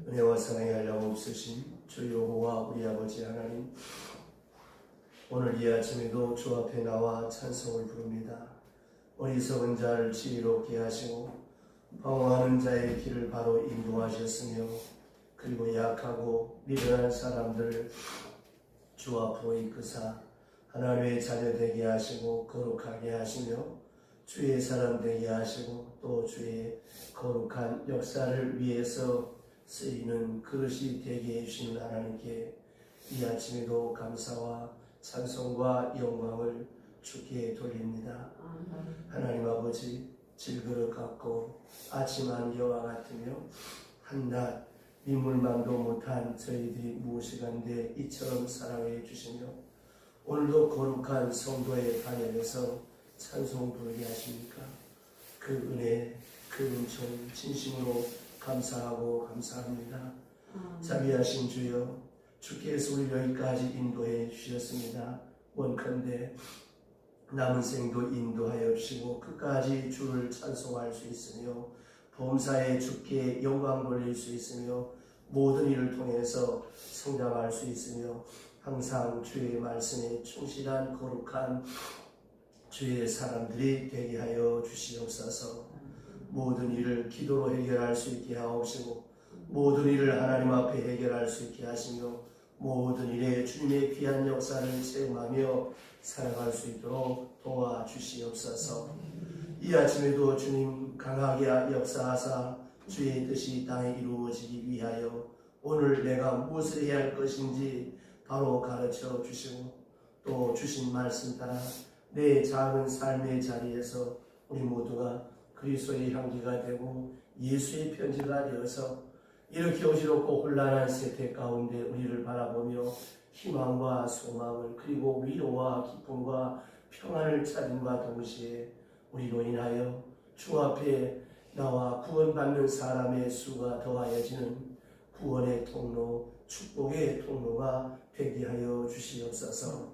은혜와 사랑이 한량 없으신 주 여호와 우리 아버지 하나님, 오늘 이 아침에도 주 앞에 나와 찬송을 부릅니다. 어리석은 자를 지혜롭게 하시고 방황하는 자의 길을 바로 인도하셨으며, 그리고 약하고 미련한 사람들을 주 앞으로 이끄사 하나님의 자녀 되게 하시고 거룩하게 하시며 주의 사람 되게 하시고 또 주의 거룩한 역사를 위해서 쓰이는 그릇이 되게 해주시는 하나님께 이 아침에도 감사와 찬송과 영광을 주께 돌립니다. 하나님 아버지, 질그릇 같고 아침 안개와 같으며 한낮 민물망도 못한 저희들이 무엇이간데 이처럼 사랑해 주시며 오늘도 거룩한 성도의 반열에서 찬송 부르게 하십니까? 그 은혜, 그 은총 진심으로 감사하고 감사합니다. 자비하신 주여, 주께서 우리 여기까지 인도해 주셨습니다. 원컨대 남은 생도 인도하여 주시고 끝까지 주를 찬송할 수 있으며 범사에 주께 영광 돌릴 수 있으며 모든 일을 통해서 성장할 수 있으며 항상 주의 말씀에 충실한 거룩한 주의 사람들이 되게 하여 주시옵소서. 모든 일을 기도로 해결할 수 있게 하옵시고 모든 일을 하나님 앞에 해결할 수 있게 하시며 모든 일에 주님의 귀한 역사를 체험하며 살아갈 수 있도록 도와주시옵소서. 이 아침에도 주님 강하게 역사하사 주의 뜻이 땅에 이루어지기 위하여 오늘 내가 무엇을 해야 할 것인지 바로 가르쳐 주시고 또 주신 말씀 따라 내 작은 삶의 자리에서 우리 모두가 그리스도의 향기가 되고 예수의 편지가 되어서 이렇게 어지럽고 혼란한 세태 가운데 우리를 바라보며 희망과 소망을 그리고 위로와 기쁨과 평안을 찾음과 동시에 우리로 인하여 주 앞에 나와 구원받는 사람의 수가 더하여지는 구원의 통로, 축복의 통로가 되게 하여 주시옵소서.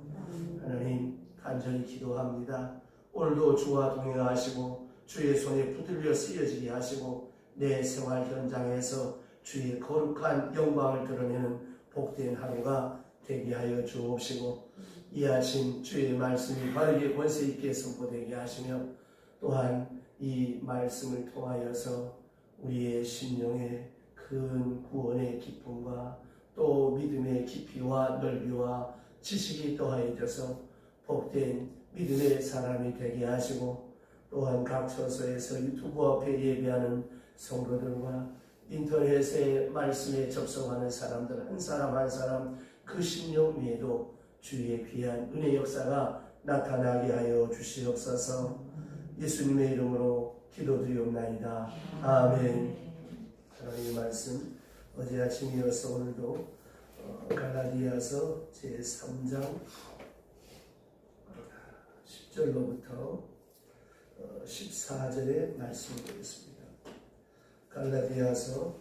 하나님 간절히 기도합니다. 오늘도 주와 동행하시고 주의 손에 붙들려 쓰여지게 하시고 내 생활 현장에서 주의 거룩한 영광을 드러내는 복된 하루가 되게 하여 주옵시고 이 아침 주의 말씀이 바르게 권세 있게 선포되게 하시며 또한 이 말씀을 통하여서 우리의 심령에 큰 구원의 기쁨과 또 믿음의 깊이와 넓이와 지식이 더하여져서 복된 믿음의 사람이 되게 하시고 또한 각 처소에서 유튜브 앞에 예배하는 성도들과 인터넷에 말씀에 접속하는 사람들 한 사람 한 사람 그 심령 위에도 주의 귀한 은혜 역사가 나타나게 하여 주시옵소서. 예수님의 이름으로 기도드리옵나이다. 아멘. 하나님의 말씀 어제 아침이어서 오늘도 갈라디아서 제3장 10절로부터 14절의 말씀을 보겠습니다. 갈라디아서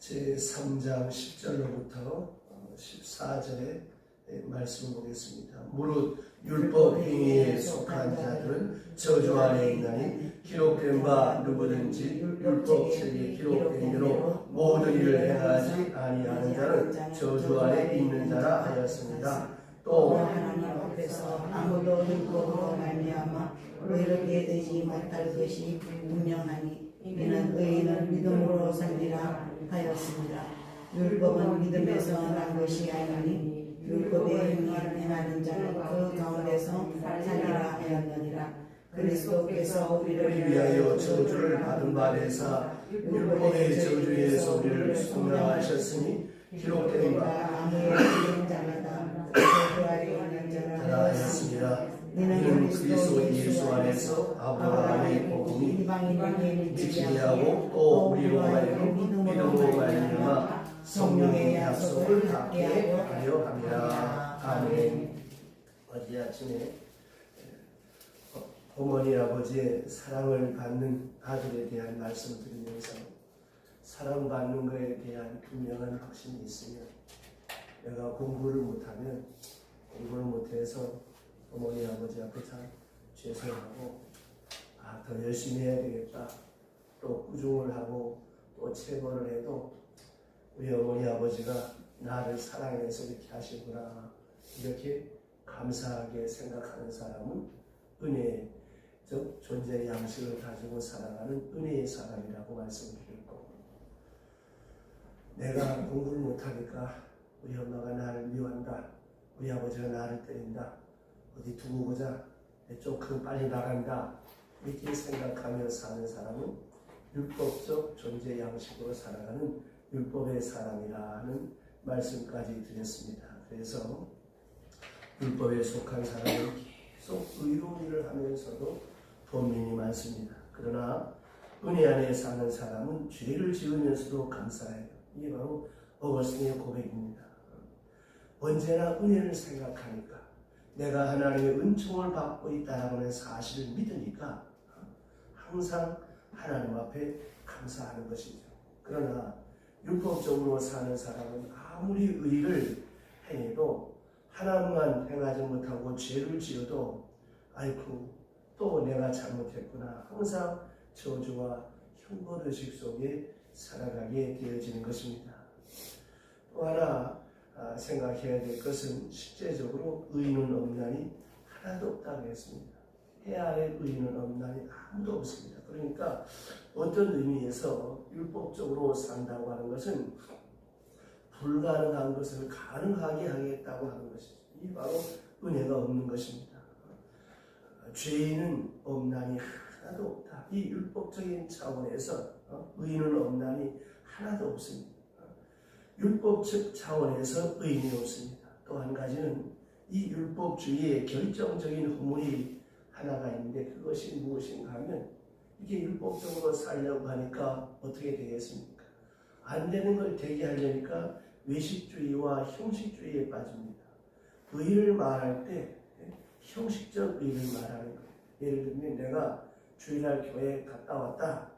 제3장 10절로부터 14절의 말씀을 보겠습니다. 무릇 율법 행위에 속한 자들은 저주 아래 있나니 기록된 바 누구든지 율법 책에 기록된 대로 모든 일을 행하지 아니하는 자는 저주 아래 있는 자라 하였습니다. 또 하나님 앞에서 아무도 율법으로 말미암아 의롭게 되지 못할 것이 분명하니 이는 의인은 믿음으로 살리라 하였습니다. 율법은 믿음에서 난 것이 아니니 율법의 행위를 행하는 자는 그 가운데서 살리라 하였느니라. 그리스도께서 우리를 위하여 저주를 받은 바 되사 율법의 저주에서 우리를 속량하셨으니 기록된 바 아무의 믿는 자마다 저주 아래 있는 자라 하였습니다. 이는 그리스도 예수 안에서 아브라함의 복음이 지키게 하고 또 우리로 하여금 믿음으로 말미암아 성령의 약속을 받게 하려 합니다. 아멘. 어제 아침에 어머니 아버지의 사랑을 받는 아들에 대한 말씀을 드리면서 사랑받는 것에 대한 분명한 확신이 있으면 내가 공부를 못하면 공부를 못해서 어머니 아버지 앞에 참 죄송하고 더 열심히 해야 되겠다. 또 꾸중을 하고 또 체벌을 해도 우리 어머니 아버지가 나를 사랑해서 이렇게 하시구나 이렇게 감사하게 생각하는 사람은 은혜, 즉 존재의 양식을 가지고 살아가는 은혜의 사람이라고 말씀드렸고, 내가 공부를 못하니까 우리 엄마가 나를 미워한다, 우리 아버지가 나를 때린다, 어디 두고 보자, 조금 빨리 나간다 이렇게 생각하며 사는 사람은 율법적 존재 양식으로 살아가는 율법의 사람이라는 말씀까지 드렸습니다. 그래서 율법에 속한 사람은 계속 의로운 일을 하면서도 범민이 많습니다. 그러나 은혜 안에 사는 사람은 죄를 지으면서도 감사해요. 이게 바로 어거스틴의 고백입니다. 언제나 은혜를 생각하니까, 내가 하나님의 은총을 받고 있다는 라 사실을 믿으니까 항상 하나님 앞에 감사하는 것이죠. 그러나 율법적으로 사는 사람은 아무리 의를 행해도 하나님만 행하지 못하고 죄를 지어도 아이고 또 내가 잘못했구나, 항상 저주와 형벌의식 속에 살아가게 되어지는 것입니다. 또 하나 생각해야 될 것은 실제적으로 의인은 없나니 하나도 없다고 했습니다. 해 아래 의인은 없나니 아무도 없습니다. 그러니까 어떤 의미에서 율법적으로 산다고 하는 것은 불가능한 것을 가능하게 하겠다고 하는 것이죠. 이 바로 은혜가 없는 것입니다. 죄인은 없나니 하나도 없다. 이 율법적인 차원에서 의인은 없나니 하나도 없습니다. 율법적 차원에서 의인이 없습니다. 또 한 가지는 이 율법주의의 결정적인 허물이 하나가 있는데, 그것이 무엇인가 하면, 이게 율법적으로 살려고 하니까 어떻게 되겠습니까? 안 되는 걸 되게 하려니까 외식주의와 형식주의에 빠집니다. 의를 말할 때 형식적 의를 말하는 거예요. 예를 들면 내가 주일날 교회에 갔다 왔다,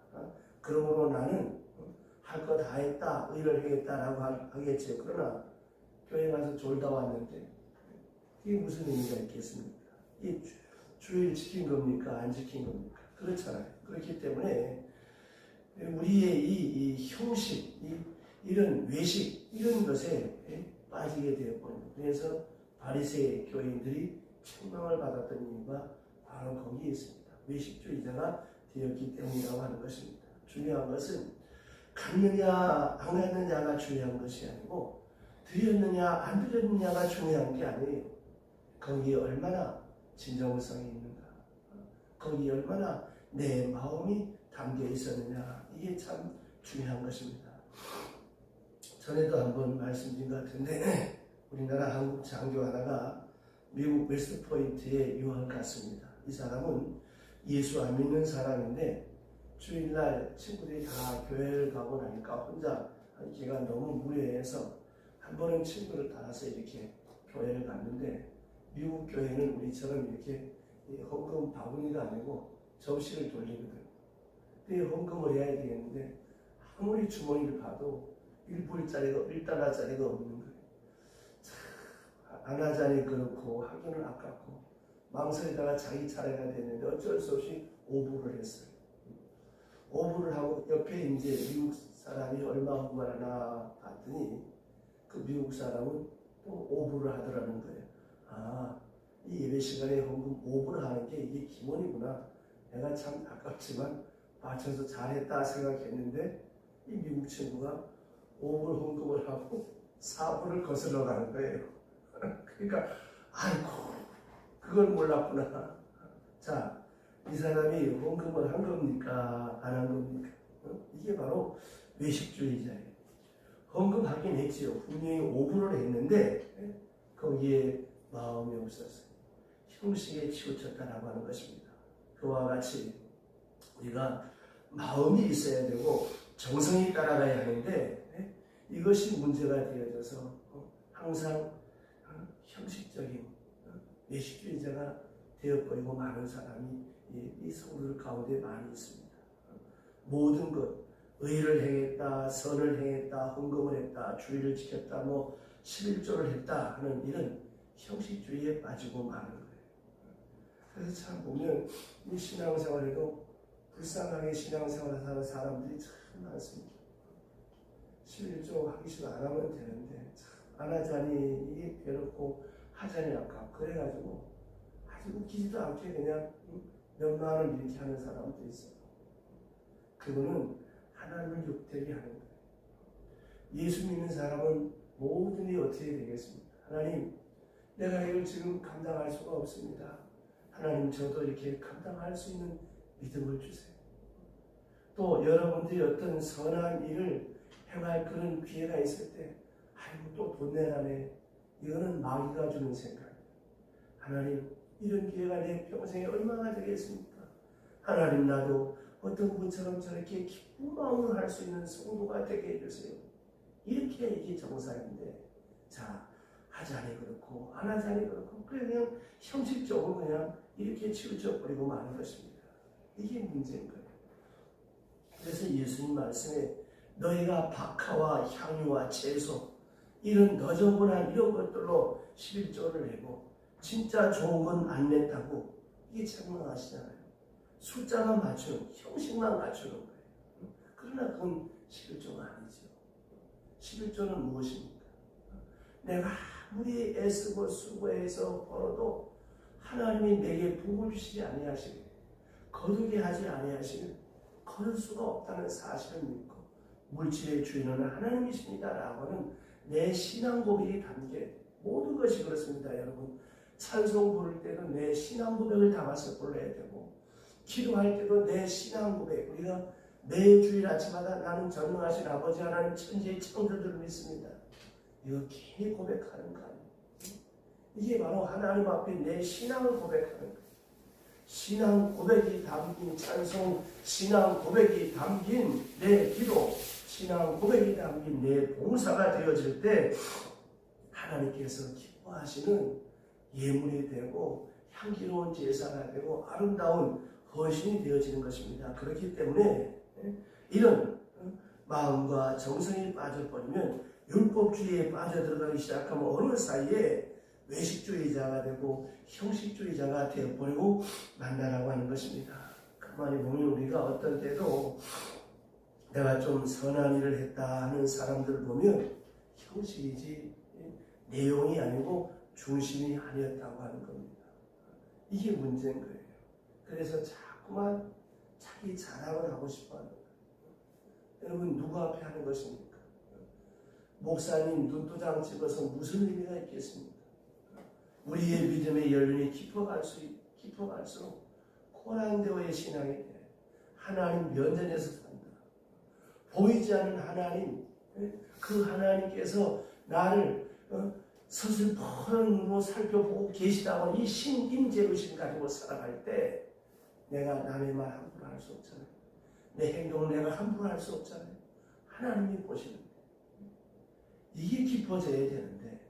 그러므로 나는 할 거 다 했다, 의를 하겠다라고 하겠죠. 그러나 교회 가서 졸다 왔는데 이게 무슨 의미가 있겠습니까? 이 주일 지킨 겁니까? 안 지킨 겁니까? 그렇잖아요. 그렇기 때문에 우리의 이 형식, 이런 외식, 이런 것에 빠지게 되었거든요. 그래서 바리새의 교인들이 책망을 받았던 이유가 바로 거기에 있습니다. 외식주의자가 되었기 때문이라고 하는 것입니다. 중요한 것은 갔느냐 안 갔느냐가 중요한 것이 아니고, 드렸느냐 안 드렸느냐가 중요한 게 아니에요. 거기에 얼마나 진정성이 있는가, 거기에 얼마나 내 마음이 담겨 있었느냐, 이게 참 중요한 것입니다. 전에도 한번 말씀드린 것 같은데, 우리나라 한국 장교 하나가 미국 웨스트포인트에 유학을 갔습니다. 이 사람은 예수 안 믿는 사람인데 주일날 친구들이 다 교회를 가고 나니까 혼자 하기가 너무 무례해서 한 번은 친구를 따라서 이렇게 교회를 갔는데, 미국 교회는 우리처럼 이렇게 헌금 바구니가 아니고 접시를 돌리거든요. 근데 헌금을 해야 되겠는데 아무리 주머니를 봐도 1불짜리가 1달러짜리가 없는 거예요. 안 하자니 그렇고 하기는 아깝고 망설이다가 자기 차례가 됐는데 어쩔 수 없이 오불을 했어요. 오불을 하고 옆에 이제 미국 사람이 얼마 헌금하나 봤더니 그 미국 사람은 또 오불을 하더라는 거예요. 아, 이 예배 시간에 헌금 오불을 하는 게 이게 기본이구나. 내가 참 아깝지만 맞춰서 잘했다 생각했는데, 이 미국 친구가 5불 헌금을 하고 4불을 거슬러 가는 거예요. 그러니까 아이고 그걸 몰랐구나. 자, 이 사람이 헌금을 한 겁니까 안 한 겁니까? 이게 바로 외식주의자예요. 헌금하긴 했지요. 분명히 5불을 했는데 거기에 마음이 없었어요. 형식에 치우쳤다라고 하는 것입니다. 그와 같이 우리가 마음이 있어야 되고 정성이 따라가야 하는데, 이것이 문제가 되어져서 항상 형식적인 외식주의자가 되어버리고 많은 사람이 이 성도들 가운데 많이 있습니다. 모든 것, 의를 행했다, 선을 행했다, 헌금을 했다, 주의를 지켰다, 11조를 했다 하는 이런 형식주의에 빠지고 마는 거예요. 그래서 참 보면 이 신앙생활에도 불쌍하게 신앙생활을 하는 사람들이 참 많습니다. 11조 하기씩 안 하면 되는데 참 안 하자니 이게 괴롭고 하자니 아까 그래가지고 아주 웃기지도 않게 그냥 몇만 원 이렇게 하는 사람도 있어요. 그거는 하나님을 욕되게 하는 거예요. 예수 믿는 사람은 모든 일이 어떻게 되겠습니까? 하나님, 내가 이걸 지금 감당할 수가 없습니다. 하나님, 저도 이렇게 감당할 수 있는 믿음을 주세요. 또 여러분들이 어떤 선한 일을 행할 그런 기회가 있을 때 아이고 또 돈 내라네. 이거는 마귀가 주는 생각이에요. 하나님, 이런 기회가 내 평생에 얼마나 되겠습니까? 하나님, 나도 어떤 분처럼 저렇게 기쁜 마음으로 할 수 있는 성도가 되게 해주세요. 이렇게 이게 정상인데, 자, 하자니 그렇고 안 하자니 그렇고 그냥 형식적으로 그냥 이렇게 치우쳐버리고 마는 것입니다. 이게 문제인 거예요. 그래서 예수님 말씀에 너희가 박하와 향유와 채소 이런 너저분한 이런 것들로 11조를 내고 진짜 좋은 건 안 냈다고 이게 책망하시잖아요. 숫자만 맞추는 형식만 맞추는 거예요. 그러나 그건 11조가 아니죠. 11조는 무엇입니까? 내가 아무리 애쓰고 수고해서 벌어도 하나님이 내게 복을 주시지 아니하시길 거두게 하지 아니하시길 거둘 수가 없다는 사실을 믿고 물질의 주인은 하나님이십니다 라고는 내 신앙 고백이 담긴 모든 것이 그렇습니다. 여러분 찬송 부를 때도 내 신앙 고백을 담아서 불러야 되고 기도할 때도 내 신앙 고백 우리가 매주일 아침마다 나는 전능하신 아버지 하나님 천지의 창조주를 믿습니다. 이거 괜히 고백하는 거 아니에요. 이게 바로 하나님 앞에 내 신앙을 고백하는 거예요. 신앙 고백이 담긴 찬송, 신앙 고백이 담긴 내 기도, 신앙 고백이 담긴 내 봉사가 되어질 때 하나님께서 기뻐하시는 예물이 되고 향기로운 제사가 되고 아름다운 헌신이 되어지는 것입니다. 그렇기 때문에 이런 마음과 정성이 빠져버리면 율법주의에 빠져들어가기 시작하면 어느 사이에 외식주의자가 되고 형식주의자가 되어버리고 만나라고 하는 것입니다. 가만히 보면 우리가 어떤 때도 내가 좀 선한 일을 했다 하는 사람들을 보면 형식이지 내용이 아니고 중심이 아니었다고 하는 겁니다. 이게 문제인 거예요. 그래서 자꾸만 자기 자랑을 하고 싶어하는 거예요. 여러분 누구 앞에 하는 것입니까? 목사님 눈도장 찍어서 무슨 의미가 있겠습니까? 우리의 믿음의 연륜이 깊어갈수록 고난되어의 신앙이 돼. 하나님 면전에서 산다. 보이지 않는 하나님, 그 하나님께서 나를 서슬퍼런 눈으로 살펴보고 계시다고 이 신임재의식 가지고 살아갈 때 내가 남의 말 함부로 할 수 없잖아요. 내 행동을 내가 함부로 할 수 없잖아요. 하나님이 보시는데 이게 깊어져야 되는데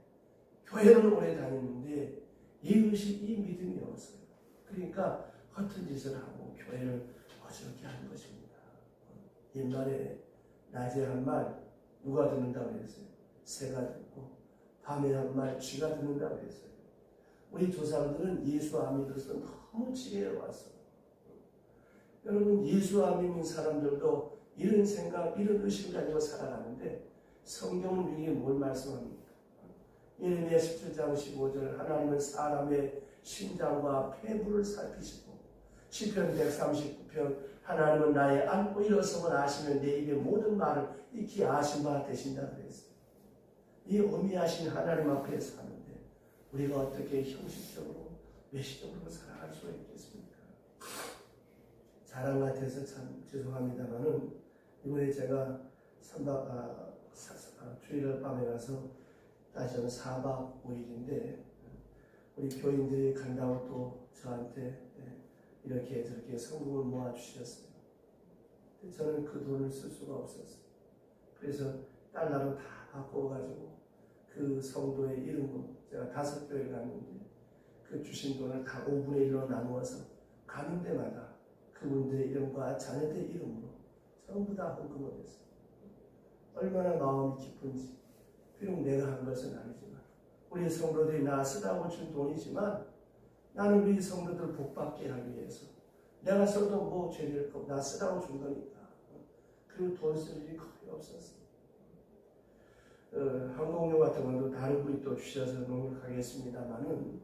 교회는 오래 다니는데 이 믿음이 없어요. 그러니까 허튼 짓을 하고 교회를 어지럽게 하는 것입니다. 옛날에 낮에 한 말 누가 듣는다고 그랬어요? 새가 듣고 밤에 한 말 쥐가 듣는다고 그랬어요. 우리 조상들은 예수 안 믿어서 너무 지혜로웠어요. 여러분 예수 안 믿는 사람들도 이런 생각, 이런 의식을 가지고 살아가는데 성경은 위에 뭘 말씀합니까? 예레미야 17장 15절 하나님은 사람의 심장과 폐부를 살피시고 시편 139편 하나님은 나의 안고 일어섬을 아시면 내 입의 모든 말을 익히 아신 바 되신다 그랬어요. 이 어미하신 하나님 앞에 사는데 우리가 어떻게 형식적으로 외식적으로 살아갈 수가 있겠습니까? 자랑 같아서 참 죄송합니다만은 이번에 제가 주일날 밤에 가서 다시 한 4박 5일인데 우리 교인들이 간다고 또 저한테 이렇게 저렇게 성금을 모아주셨어요. 저는 그 돈을 쓸 수가 없었어요. 그래서 달러로 다 바꿔가지고 그 성도의 이름으로 제가 5교회 갔는데 그 주신 돈을 다 5분의 1로 나누어서 가는 데마다 그분들의 이름과 자녀들의 이름으로 전부 다 헌금을 했어요. 얼마나 마음이 깊은지. 비록 내가 한 것은 아니지만 우리 성도들이 나 쓰라고 준 돈이지만 나는 우리 성도들 복받게 하기 위해서 내가 써도 뭐 죄될 거 나 쓰라고 준 거니까. 그리고 돈 쓸 일이 거의 없었어요. 항공료 같은 것도 다른 분이 또 주셔서 넉넉하겠습니다만은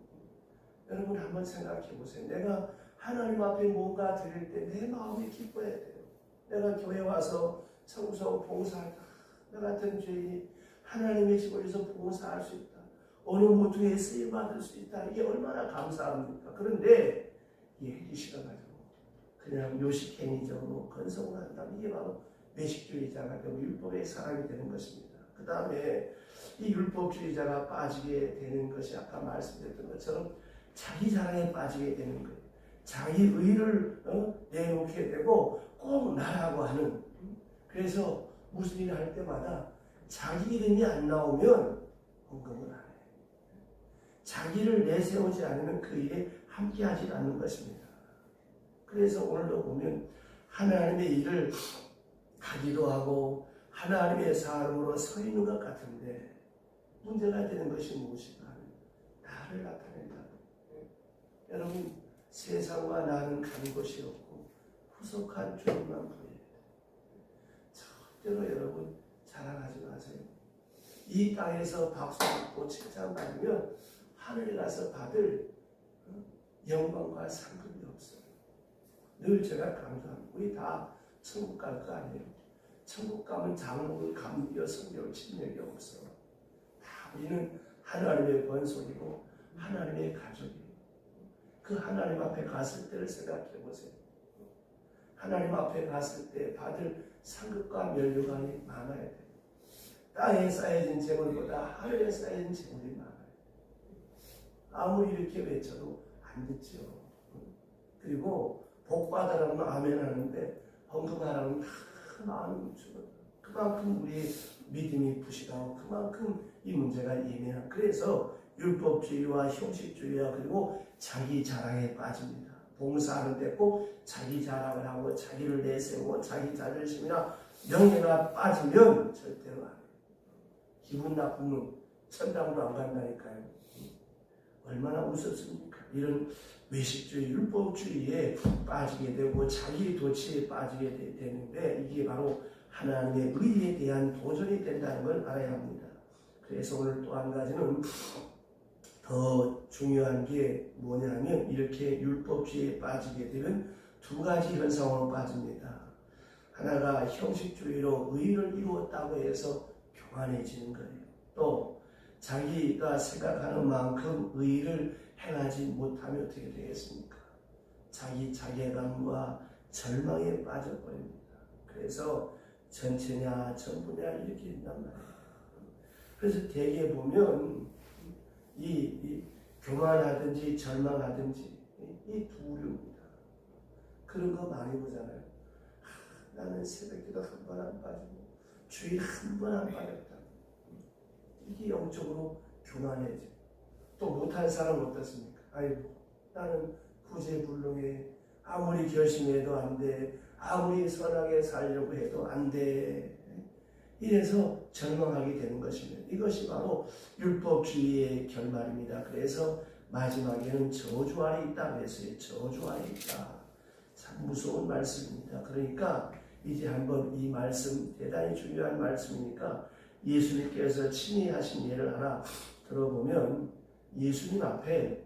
여러분 한번 생각해 보세요. 내가 하나님 앞에 뭔가 드릴 때 내 마음이 기뻐야 돼요. 내가 교회 와서 청소 봉사할 때 나 같은 죄인이 하나님의 집에서 봉사할 수 있다. 어느 모두에 쓰임 받을 수 있다. 이게 얼마나 감사합니까? 그런데 이게 하기 싫어가지고 그냥 요식행위적으로 건성을 한다면 이게 바로 외식주의자가 되고 율법의 사람이 되는 것입니다. 그 다음에 이 율법주의자가 빠지게 되는 것이 아까 말씀드렸던 것처럼 자기 자랑에 빠지게 되는 거예요. 자기 의를 내놓게 되고 꼭 나라고 하는. 그래서 무슨 일을 할 때마다 자기 이름이 안 나오면 헌금을 안 해요. 자기를 내세우지 않으면 그 일에 함께하지 않는 것입니다. 그래서 오늘도 보면 하나님의 일을 하기도 하고 하나님의 사람으로 서 있는 것 같은데 문제가 되는 것이 무엇인가 하면 나를 나타낸다. 여러분 세상과 나는 가는 곳이 없고 후속한 주님만 부여해야 돼요. 절대로 여러분 자랑하지 마세요. 이 땅에서 박수 받고 칭찬받으면 하늘에 가서 받을 영광과 상급이 없어요. 늘 제가 강조합니다. 우리 다 천국 갈 거 아니에요. 천국 가면 장목을 감겨 성경을 침략이 없어. 다 우리는 하나님의 권속이고 하나님의 가족이에요. 그 하나님 앞에 갔을 때를 생각해 보세요. 하나님 앞에 갔을 때 받을 상급과 면류관이 많아야 돼요. 땅에 쌓여진 재물보다 하늘에 쌓여진 재물이 많아요. 아무리 이렇게 외쳐도 안 듣죠. 그리고 복 받으라면 아멘 하는데 헌금하라면 다 마음이 주거든. 그만큼 우리의 믿음이 부실하고 그만큼 이 문제가 예민한. 그래서 율법주의와 형식주의와 그리고 자기 자랑에 빠집니다. 봉사하는 데 꼭 자기 자랑을 하고 자기를 내세우고 자기 자존심이나 명예가 빠지면 절대로 안 해요. 기분 나쁘면 천당으로 안 간다니까요. 얼마나 무섭습니까? 이런 외식주의, 율법주의에 빠지게 되고 자기 도취에 빠지게 되는데 이게 바로 하나님의 의에 대한 도전이 된다는 걸 알아야 합니다. 그래서 오늘 또 한 가지는 더 중요한 게 뭐냐면 이렇게 율법주의에 빠지게 되면 두 가지 현상으로 빠집니다. 하나가 형식주의로 의를 이루었다고 해서 교만해지는 거예요. 또 자기가 생각하는 만큼 의를 행하지 못하면 어떻게 되겠습니까? 자기 자괴감과 절망에 빠져버립니다. 그래서 전체냐 전부냐 이렇게 된단 말이에요. 그래서 대개 보면 이 교만하든지 절망하든지 이 두류입니다. 그런 거 많이 보잖아요. 나는 새벽기도 한 번 안 빠지고 주일 한 번 안 빠졌다. 이게 영적으로 교만해져. 또 못한 사람 어떻습니까? 아이고 나는 구제불능해. 아무리 결심해도 안 돼. 아무리 선하게 살려고 해도 안 돼. 이래서 절망하게 되는 것입니다. 이것이 바로 율법주의의 결말입니다. 그래서 마지막에는 저주 아래 있다 그랬어요. 저주 아래 있다. 참 무서운 말씀입니다. 그러니까 이제 한번 이 말씀 대단히 중요한 말씀이니까 예수님께서 친히 하신 예를 하나 들어보면 예수님 앞에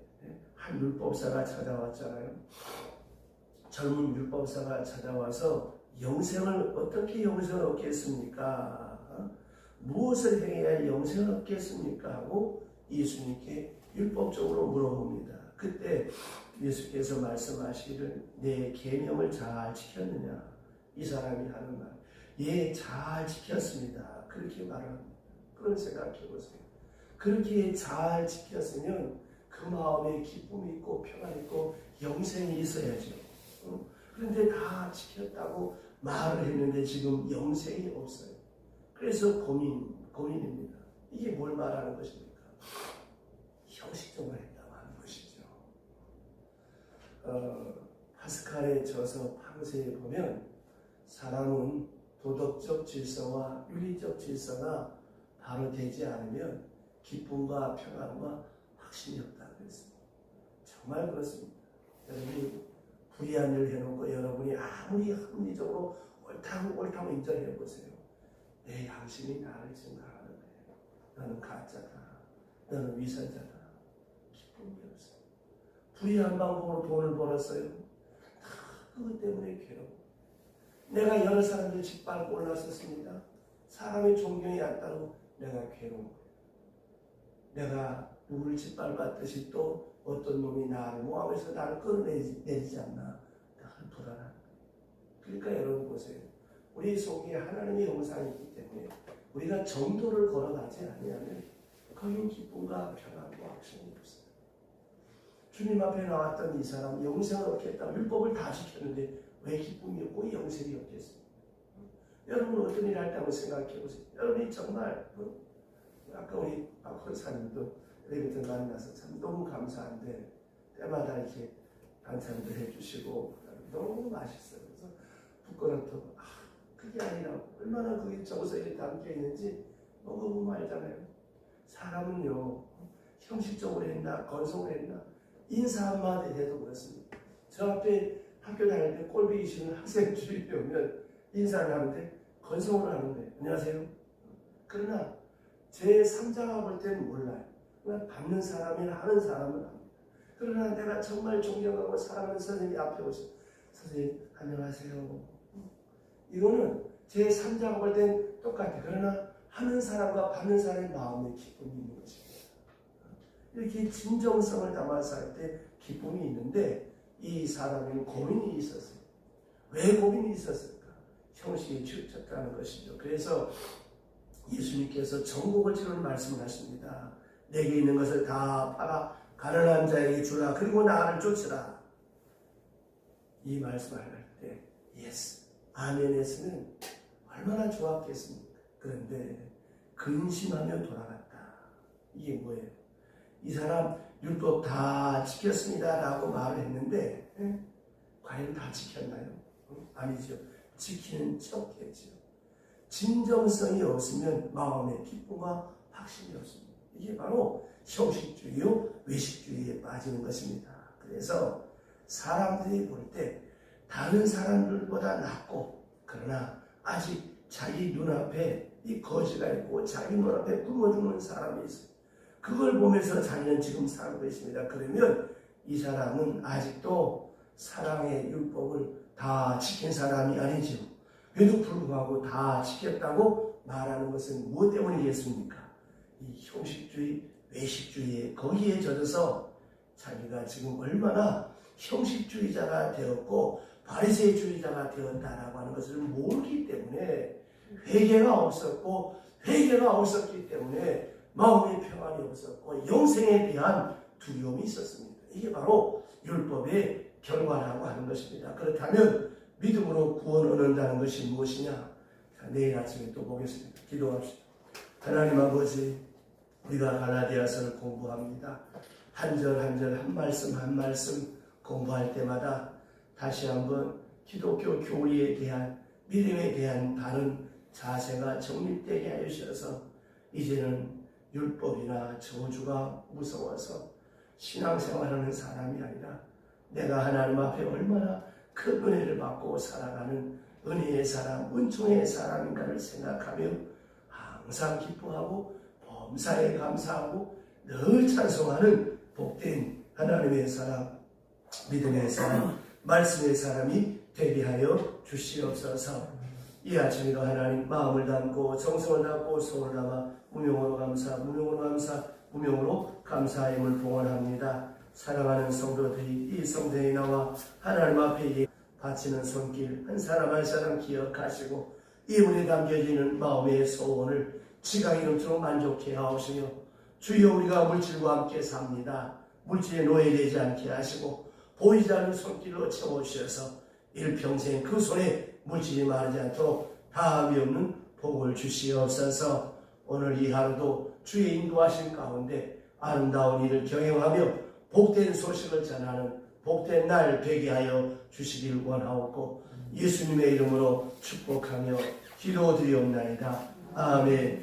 한 율법사가 찾아왔잖아요. 젊은 율법사가 찾아와서 영생을 어떻게 영생을 얻겠습니까? 무엇을 행해야 영생을 얻겠습니까? 하고 예수님께 율법적으로 물어봅니다. 그때 예수께서 말씀하시기를 내 계명을 잘 지켰느냐? 이 사람이 하는 말. 예, 잘 지켰습니다. 그렇게 말합니다. 그런 생각해 보세요. 그렇게 잘 지켰으면 그 마음에 기쁨이 있고 평안이 있고 영생이 있어야죠. 그런데 다 지켰다고 말을 했는데 지금 영생이 없어요. 그래서 고민입니다. 이게 뭘 말하는 것입니까? 형식적으로 했다고 하는 것이죠. 파스칼에 져서 팡세에 보면 사람은 도덕적 질서와 윤리적 질서가 바로 되지 않으면 기쁨과 평안과 확신이 없다고 그랬습니다. 정말 그렇습니다. 여러분이 불의한 일을 해놓고 여러분이 아무리 합리적으로 옳다고 인정해 보세요. 내 양심이 나를 증가하는 거예요. 너는 가짜다. 너는 위선자다. 기쁨이 없어. 불의한 방법으로 돈을 벌었어요. 다 그것 때문에 괴로워. 내가 여러 사람들 짓밟고 올랐었습니다. 사람의 존경이 안 따르고 내가 괴로운 거예요. 내가 누구를 짓밟았듯이 또 어떤 놈이 나를 모함해서 나를 끌어내리지 않나. 나를 불안한 거예요. 그러니까 여러분 보세요. 우리 속에 하나님의 영상이 있기 때문에 우리가 정도를 걸어가지 않으면 거긴 기쁨과 평안과 확신이 없어요. 주님 앞에 나왔던 이 사람 영생을 얻겠다. 율법을 다 지켰는데 왜 기쁨이 없고 영생이 없겠습니까? 여러분 어떤 일 할 때 한번 생각해 보세요. 여러분이 정말 아까 우리 박 권사님도 레비트 만나서 참 너무 감사한데 때마다 이렇게 반찬도 해주시고 너무 맛있어요. 그래서 부끄럽고 그게 아니라 얼마나 그게 정성이 담겨 있는지 먹어보면 알잖아요. 사람은요 형식적으로 했나 건성으로 했나 인사 한마디 해도 그렇습니다. 저 앞에 학교 다닐 때 꼴보기 싫은 학생 주입이 오면 인사를 하는데 건성으로 하는데 안녕하세요. 그러나 제 3자가 볼 때는 몰라요. 그냥 받는 사람이나 하는 사람은 합니다. 그러나 내가 정말 존경하고 사랑하는 선생님이 앞에 오셔 선생님 안녕하세요. 이거는 제 3자가 볼 땐 똑같아요. 그러나 하는 사람과 받는 사람의 마음에 기쁨이 있는 것입니다. 이렇게 진정성을 담아서 할 때 기쁨이 있는데 이 사람에는 고민이 있었어요. 왜 고민이 있었을까? 형식이 치우쳤다는 것이죠. 그래서 예수님께서 정복을 치르는 말씀을 하십니다. 내게 있는 것을 다 팔아 가난한 자에게 주라. 그리고 나를 쫓으라. 이 말씀을 할 때 예스, 아멘 했으면 얼마나 좋았겠습니까? 그런데 근심하며 돌아갔다. 이게 뭐예요? 이 사람 율법 다 지켰습니다 라고 말을 했는데 과연 다 지켰나요? 아니죠. 지키는 척했죠. 진정성이 없으면 마음의 기쁨과 확신이 없습니다. 이게 바로 형식주의요 외식주의에 빠지는 것입니다. 그래서 사람들이 볼 때 다른 사람들보다 낫고 그러나 아직 자기 눈앞에 이 거지가 있고 자기 눈앞에 굶어 죽는 사람이 있어요. 그걸 보면서 자기는 지금 살고 있습니다. 그러면 이 사람은 아직도 사랑의 율법을 다 지킨 사람이 아니죠. 그래도 불구하고 다 지켰다고 말하는 것은 무엇 때문이겠습니까? 이 형식주의, 외식주의에 거기에 젖어서 자기가 지금 얼마나 형식주의자가 되었고 바리새주의자가 되었다라고 하는 것을 모르기 때문에 회개가 없었고 회개가 없었기 때문에 마음의 평안이 없었고 영생에 대한 두려움이 있었습니다. 이게 바로 율법의 결과라고 하는 것입니다. 그렇다면 믿음으로 구원 얻는다는 것이 무엇이냐? 자, 내일 아침에 또 보겠습니다. 기도합시다. 하나님 아버지, 우리가 갈라디아서를 공부합니다. 한 절 한 절 한 말씀 한 말씀 공부할 때마다 다시 한번 기독교 교리에 대한 믿음에 대한 바른 자세가 정립되게 하여 주셔서 이제는 율법이나 저주가 무서워서 신앙생활하는 사람이 아니라 내가 하나님 앞에 얼마나 큰 은혜를 받고 살아가는 은혜의 사람, 은총의 사람인가를 생각하며 항상 기뻐하고 범사에 감사하고 늘 찬송하는 복된 하나님의 사람, 믿음의 사람, 말씀의 사람이 되게 하여 주시옵소서. 이 아침에도 하나님 마음을 담고 정성을 담고 소원을 담아 무명으로 감사, 무명으로 감사, 무명으로 감사임을 봉헌합니다. 사랑하는 성도들이 이 성전에 나와 하나님 앞에 바치는 손길 한 사람 한 사람 기억하시고 이문에 담겨지는 마음의 소원을 지각 이름처럼 만족해 하옵시며 주여 우리가 물질과 함께 삽니다. 물질에 노예되지 않게 하시고 보이지 않는 손길로 채워주셔서 일평생 그 손에 물질이 마르지 않도록 다함이 없는 복을 주시옵소서. 오늘 이 하루도 주의 인도하신 가운데 아름다운 일을 경영하며 복된 소식을 전하는 복된 날 되게 하여 주시길 원하옵고 예수님의 이름으로 축복하며 기도드리옵나이다. 아멘.